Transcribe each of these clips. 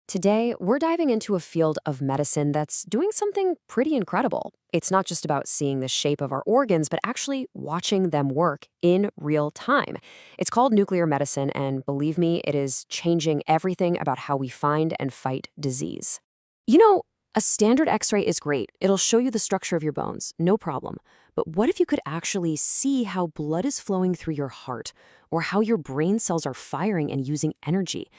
Today, we're diving into a field of medicine that's doing something pretty incredible. It's not just about seeing the shape of our organs, but actually watching them work in real time. It's called nuclear medicine, and believe me, it is changing everything about how we find and fight disease. You know, a standard x-ray is great. It'll show you the structure of your bones, no problem. But what if you could actually see how blood is flowing through your heart, or how your brain cells are firing and using energy?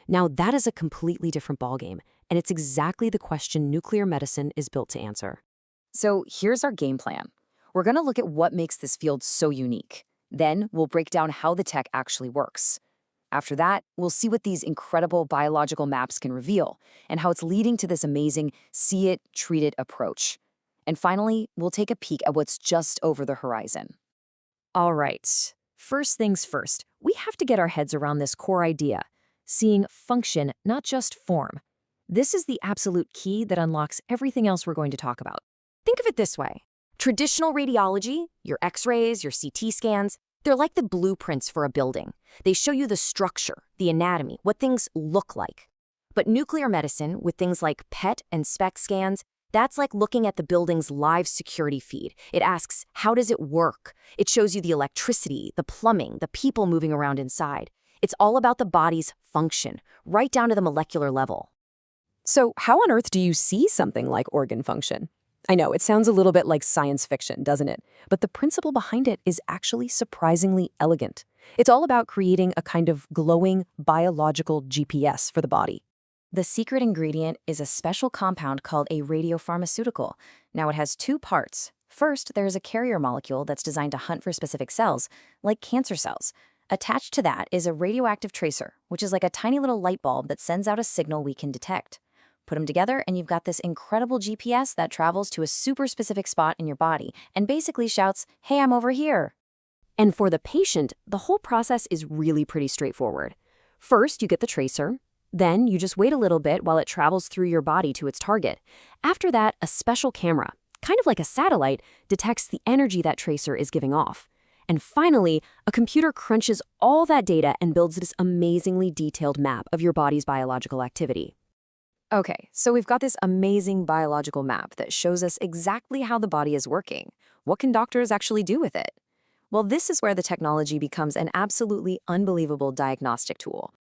Now, that is a completely different ballgame, and it's exactly the question nuclear medicine is built to answer. So here's our game plan. We're going to look at what makes this field so unique. Then we'll break down how the tech actually works. After that, we'll see what these incredible biological maps can reveal and how it's leading to this amazing see it, treat it approach. And finally, we'll take a peek at what's just over the horizon. All right, first things first, we have to get our heads around this core idea, seeing function, not just form. This is the absolute key that unlocks everything else we're going to talk about. Think of it this way. Traditional radiology, your x-rays, your CT scans, they're like the blueprints for a building. They show you the structure, the anatomy, what things look like. But nuclear medicine, with things like PET and SPECT scans, that's like looking at the building's live security feed. It asks, how does it work? It shows you the electricity, the plumbing, the people moving around inside. It's all about the body's function, right down to the molecular level. So how on earth do you see something like organ function? I know, it sounds a little bit like science fiction, doesn't it? But the principle behind it is actually surprisingly elegant. It's all about creating a kind of glowing biological GPS for the body. The secret ingredient is a special compound called a radiopharmaceutical. Now, it has two parts. First, there's a carrier molecule that's designed to hunt for specific cells, like cancer cells. Attached to that is a radioactive tracer, which is like a tiny little light bulb that sends out a signal we can detect. Put them together and you've got this incredible GPS that travels to a super specific spot in your body and basically shouts, "Hey, I'm over here." And for the patient, the whole process is really pretty straightforward. First, you get the tracer. Then you just wait a little bit while it travels through your body to its target. After that, a special camera, kind of like a satellite, detects the energy that tracer is giving off. And finally, a computer crunches all that data and builds this amazingly detailed map of your body's biological activity. Okay, so we've got this amazing biological map that shows us exactly how the body is working. What can doctors actually do with it? Well, this is where the technology becomes an absolutely unbelievable diagnostic tool.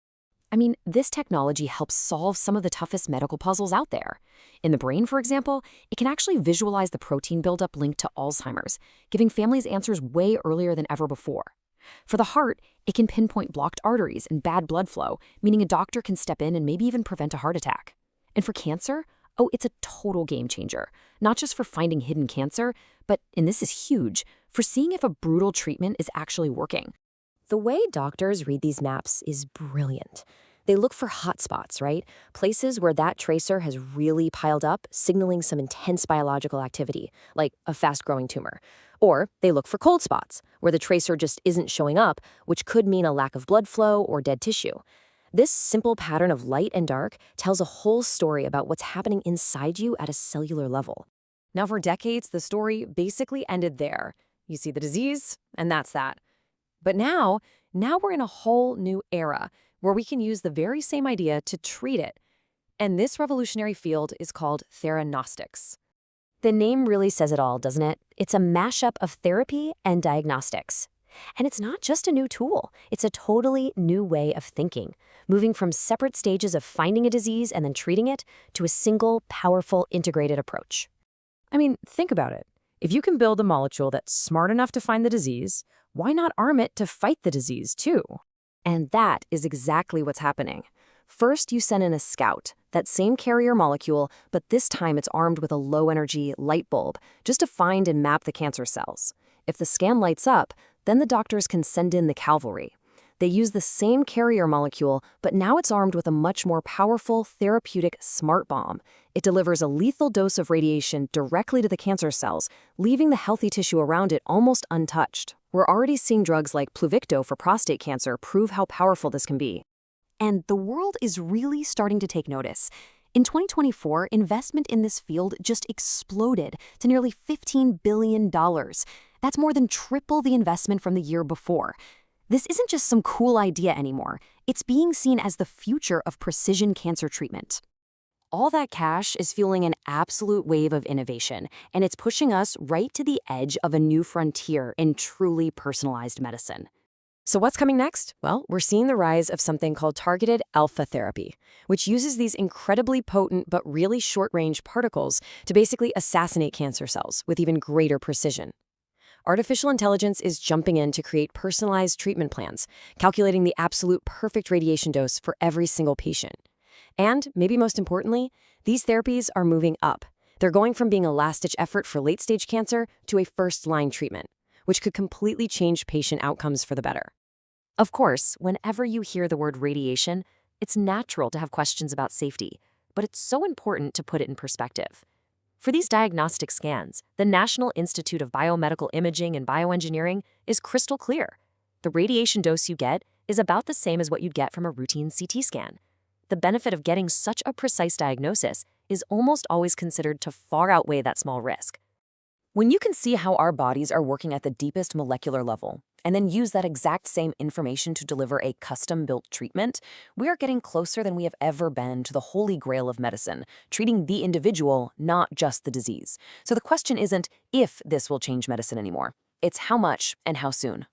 I mean, this technology helps solve some of the toughest medical puzzles out there. In the brain, for example, it can actually visualize the protein buildup linked to Alzheimer's, giving families answers way earlier than ever before. For the heart, it can pinpoint blocked arteries and bad blood flow, meaning a doctor can step in and maybe even prevent a heart attack. And for cancer, oh, it's a total game changer, not just for finding hidden cancer, but, and this is huge, for seeing if a brutal treatment is actually working. The way doctors read these maps is brilliant. They look for hotspots, right? Places where that tracer has really piled up, signaling some intense biological activity, like a fast-growing tumor. Or they look for cold spots, where the tracer just isn't showing up, which could mean a lack of blood flow or dead tissue. This simple pattern of light and dark tells a whole story about what's happening inside you at a cellular level. Now, for decades, the story basically ended there. You see the disease, and that's that. But now we're in a whole new era where we can use the very same idea to treat it. And this revolutionary field is called theranostics. The name really says it all, doesn't it? It's a mashup of therapy and diagnostics. And it's not just a new tool, it's a totally new way of thinking, moving from separate stages of finding a disease and then treating it to a single, powerful, integrated approach. I mean, think about it. If you can build a molecule that's smart enough to find the disease, why not arm it to fight the disease too? And that is exactly what's happening. First, you send in a scout, that same carrier molecule, but this time it's armed with a low-energy light bulb, just to find and map the cancer cells. If the scan lights up, then the doctors can send in the cavalry. They use the same carrier molecule, but now it's armed with a much more powerful therapeutic smart bomb. It delivers a lethal dose of radiation directly to the cancer cells, leaving the healthy tissue around it almost untouched. We're already seeing drugs like Pluvicto for prostate cancer prove how powerful this can be. And the world is really starting to take notice. In 2024, investment in this field just exploded to nearly $15 billion. That's more than triple the investment from the year before. This isn't just some cool idea anymore. It's being seen as the future of precision cancer treatment. All that cash is fueling an absolute wave of innovation, and it's pushing us right to the edge of a new frontier in truly personalized medicine. So what's coming next? Well, we're seeing the rise of something called targeted alpha therapy, which uses these incredibly potent but really short-range particles to basically assassinate cancer cells with even greater precision. Artificial intelligence is jumping in to create personalized treatment plans, calculating the absolute perfect radiation dose for every single patient. And, maybe most importantly, these therapies are moving up. They're going from being a last-ditch effort for late-stage cancer to a first-line treatment, which could completely change patient outcomes for the better. Of course, whenever you hear the word radiation, it's natural to have questions about safety, but it's so important to put it in perspective. For these diagnostic scans, the National Institute of Biomedical Imaging and Bioengineering is crystal clear. The radiation dose you get is about the same as what you'd get from a routine CT scan. The benefit of getting such a precise diagnosis is almost always considered to far outweigh that small risk. When you can see how our bodies are working at the deepest molecular level, and then use that exact same information to deliver a custom-built treatment, we are getting closer than we have ever been to the holy grail of medicine, treating the individual, not just the disease. So the question isn't if this will change medicine anymore. It's how much and how soon.